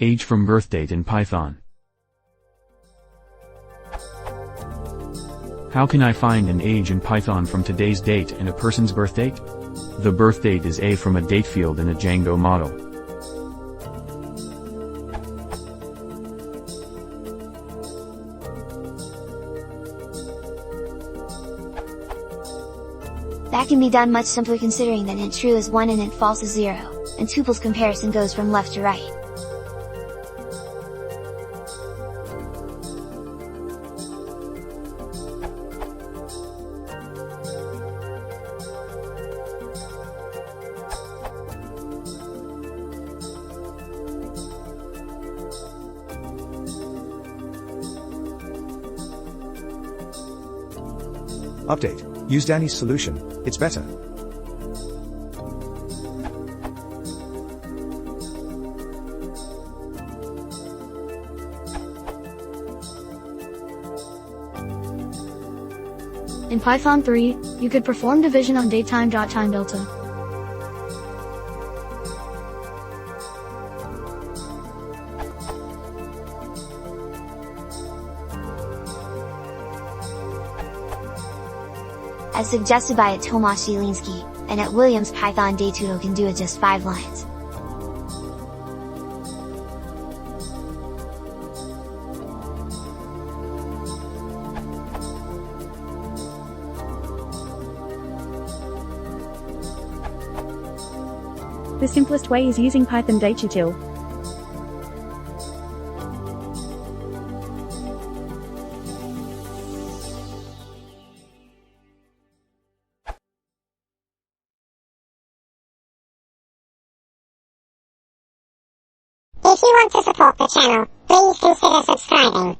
Age from birthdate in Python. How can I find an age in Python from today's date and a person's birthdate? The birthdate is a from a date field in a Django model. That can be done much simpler considering that int true is 1 and int false is 0, and tuples comparison goes from left to right. Update. Use Danny's solution, it's better. In Python 3, you could perform division on datetime.time delta. As suggested by Tomasz Zielinski, and at Williams Python datetuto can do it just 5 lines. The simplest way is using Python datetuto. If you want to support the channel, please consider subscribing.